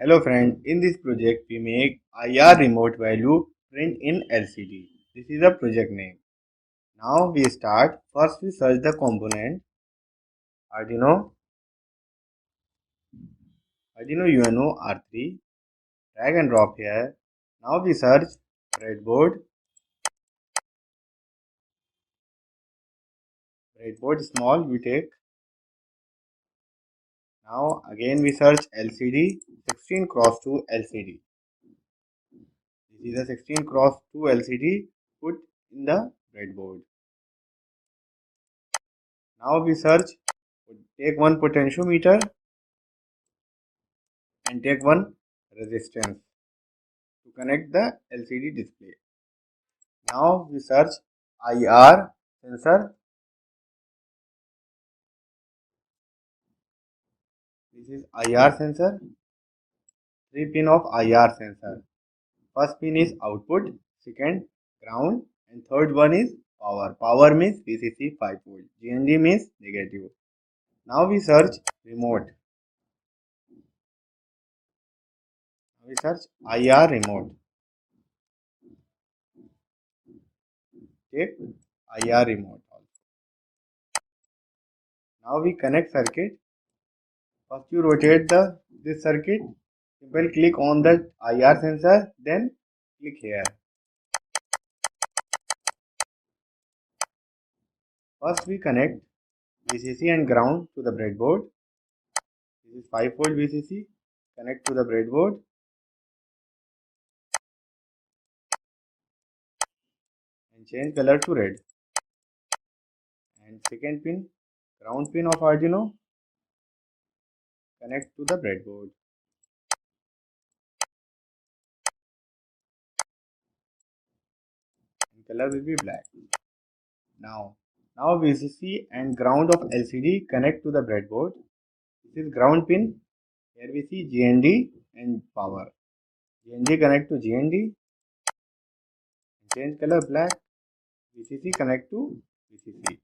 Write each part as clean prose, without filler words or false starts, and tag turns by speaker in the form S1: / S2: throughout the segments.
S1: Hello friend, in this project we make IR remote value print in LCD. This is the project name. Now we start. First we search the component Arduino, Arduino UNO R3. Drag and drop here. Now we search breadboard small we take. Now again we search LCD 16 cross 2 LCD. This is a 16 cross 2 LCD put in the breadboard. Now we search, take one potentiometer and take one resistance to connect the LCD display. Now we search IR sensor. This is IR sensor. 3 pin of IR sensor. First pin is output, second ground, and third one is power. Power means VCC 5 volt. GND means negative. Now we search remote. Now we search IR remote. Take IR remote also. Now we connect circuit. First you rotate this circuit. Simple click on the IR sensor, then click here. First we connect VCC and ground to the breadboard. This is 5 volt VCC. Connect to the breadboard. And change color to red. And second pin, ground pin of Arduino. Connect to the breadboard. And color will be black. Now VCC and ground of LCD connect to the breadboard. This is ground pin. Here we see GND and power. GND connect to GND. Change color black. VCC connect to VCC.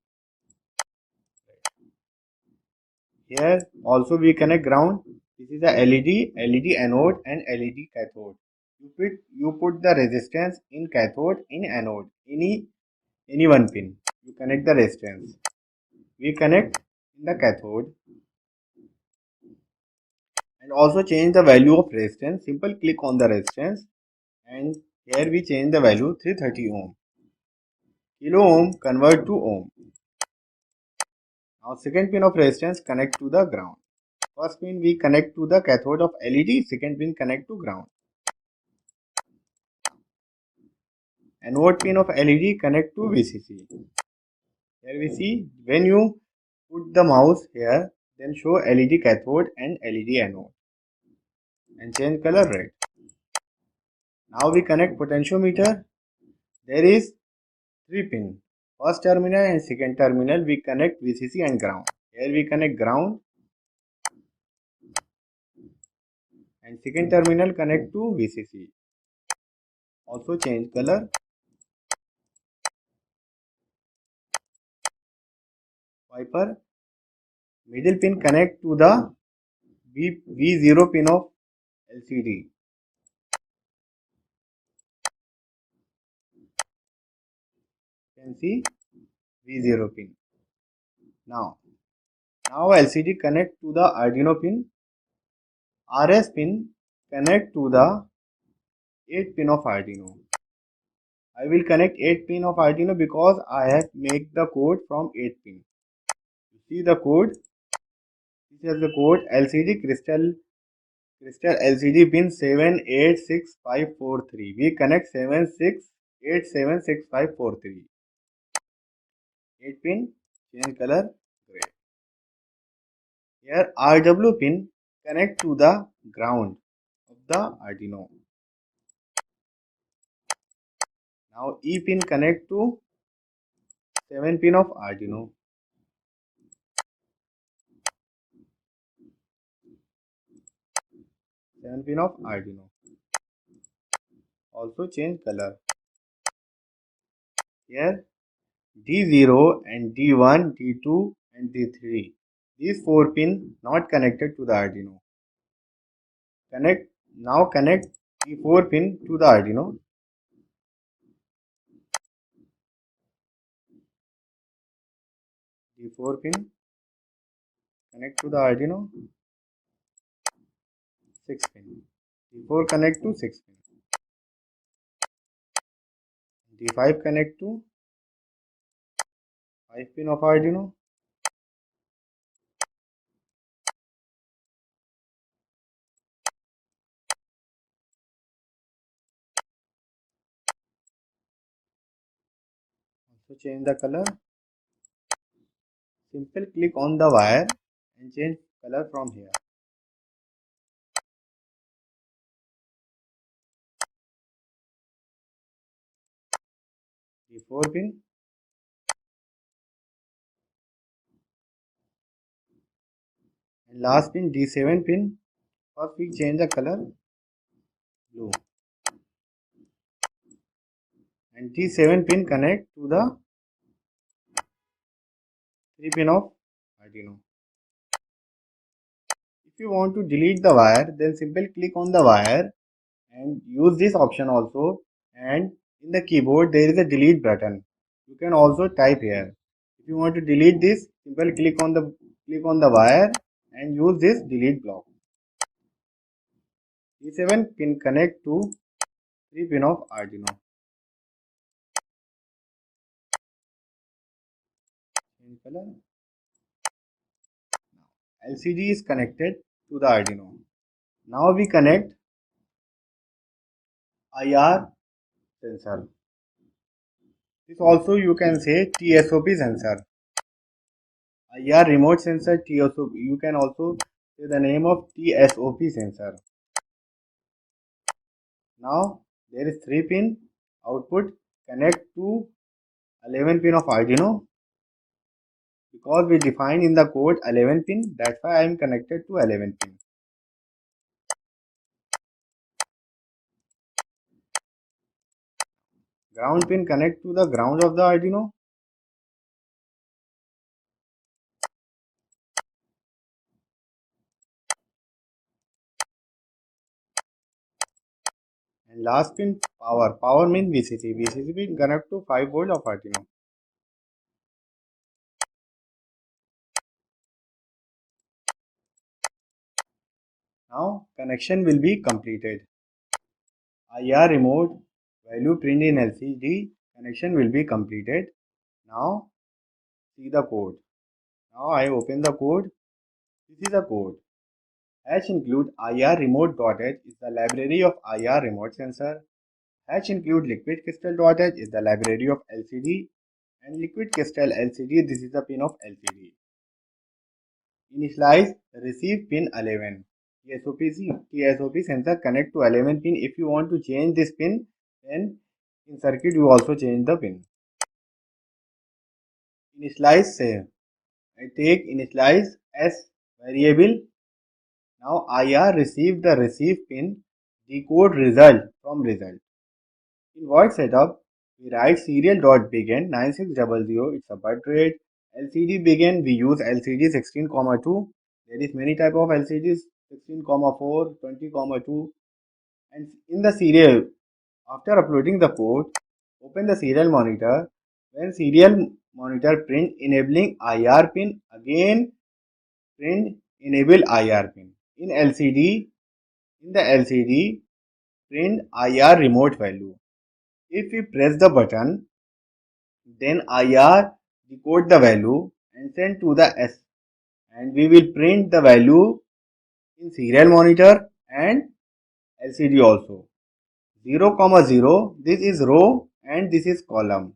S1: Here also we connect ground. This is a LED anode and LED cathode. You put the resistance in cathode, in anode, any one pin. You connect the resistance. We connect in the cathode and also change the value of resistance. Simple click on the resistance and here we change the value 330 ohm. Kilo ohm convert to ohm. Now second pin of resistance connect to the ground. First pin we connect to the cathode of LED, second pin connect to ground. Anode pin of LED connect to VCC. Here we see when you put the mouse here, then show LED cathode and LED anode and change color red. Now we connect potentiometer. There is 3 pin. First terminal and second terminal we connect VCC and ground. Here we connect ground and second terminal connect to VCC. Also change color. Wiper. Middle pin connect to the V0 pin of LCD. You can see V0 pin. Now LCD connect to the Arduino pin. RS pin connect to the 8 pin of Arduino. I will connect 8 pin of Arduino because I have make the code from 8 pin. You see the code. This is the code LCD crystal LCD pin 786543. We connect 76876543. 8 pin, change color gray. Here RW pin connect to the ground of the Arduino. Now E pin connect to 7 pin of Arduino. 7 pin of Arduino. Also change color. Here D0 and D1, D2 and D3. These 4 pin not connected to the Arduino. Connect the 4 pin to the Arduino. The 4 pin connect to the Arduino. 6 pin. The 4 connect to 6 pin. The 5 connect to 5 pin of Arduino. Also change the color. Simple click on the wire and change color from here. The 4 pin. And last pin D7 pin. First we change the color blue. And D7 pin connect to the 3 pin of Arduino. If you want to delete the wire, then simply click on the wire and use this option also, and in the keyboard there is a delete button. You can also type here. If you want to delete this, simply click on the wire and use this delete block. D7 pin connect to 3 pin of Arduino. Change color. Now LCD is connected to the Arduino. Now we connect IR sensor. This also you can say TSOP sensor. IR remote sensor TSOP. You can also say the name of TSOP sensor. Now there is 3 pin output connect to 11 pin of Arduino. Because we define in the code 11 pin, that's why I am connected to 11 pin. Ground pin connect to the ground of the Arduino. And last pin power. Power means VCC. VCC pin connect to 5 volt of Arduino. Now connection will be completed. IR remote value print in LCD connection will be completed. Now see the code. Now I open the code. This is a code. Hash include IR remote.h is the library of IR remote sensor. Hash include liquid crystal.h is the library of LCD, and liquid crystal LCD, this is the pin of LCD. Initialize receive pin 11. TSOP sensor connect to 11 pin. If you want to change this pin, then in circuit you also change the pin. Initialize save. I take initialize as variable. Now IR receive the receive pin, decode result from result. In void setup, we write serial.begin 9600, it's a bit rate. LCD begin, we use LCD 16,2. There is many type of LCDs 16,4, 20,2. And in the serial, after uploading the port, open the serial monitor. When serial monitor print enabling IR pin, again print enable IR pin. In the LCD, print IR remote value. If we press the button, then IR decode the value and send to the S, and we will print the value in serial monitor and LCD also. 0, 0, this is row and this is column.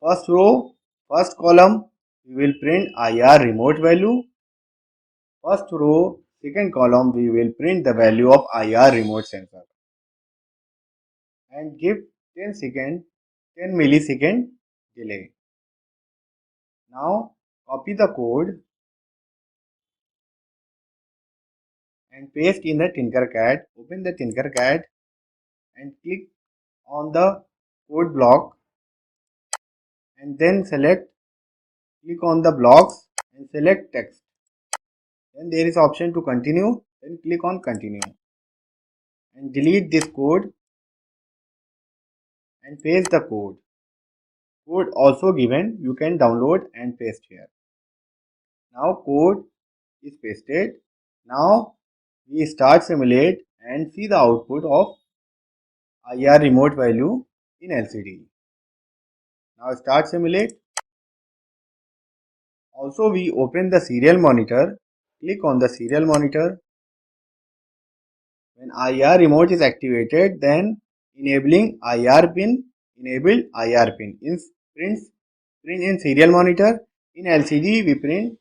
S1: First row, first column, we will print IR remote value. First row, second column, we will print the value of IR remote sensor. And give 10 millisecond delay. Now copy the code and paste in the Tinkercad. Open the Tinkercad and click on the code block and then click on the blocks and select text. Then there is option to continue. Then click on continue and delete this code and paste the code. Code also given, you can download and paste here. Now code is pasted. Now we start simulate and see the output of IR remote value in LCD. Now start simulate. Also we open the serial monitor. Click on the serial monitor. When IR remote is activated, then enabling IR pin, enable IR pin. Print in serial monitor. In LCD we print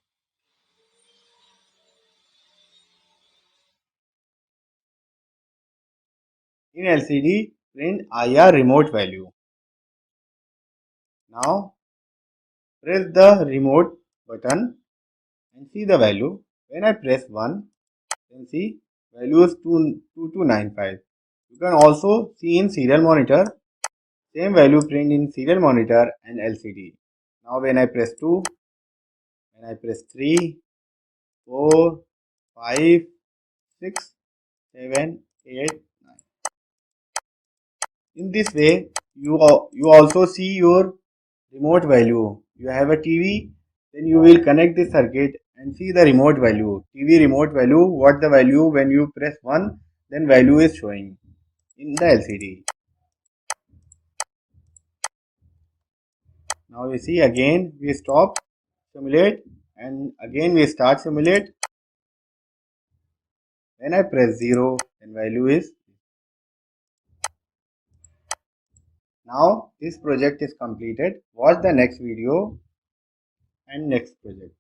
S1: print IR remote value. Now press the remote button and see the value. When I press 1, then see value is 2295. You can also see in serial monitor, same value print in serial monitor and LCD. Now when I press 2, when I press 3, 4, 5, 6, 7, 8, 9. In this way, you also see your remote value. You have a TV, then you will connect the circuit and see the remote value. TV remote value, what the value when you press 1, then value is showing in the LCD. Now you see again we stop simulate and again we start simulate. When I press 0, then value is. Now this project is completed. Watch the next video and next project.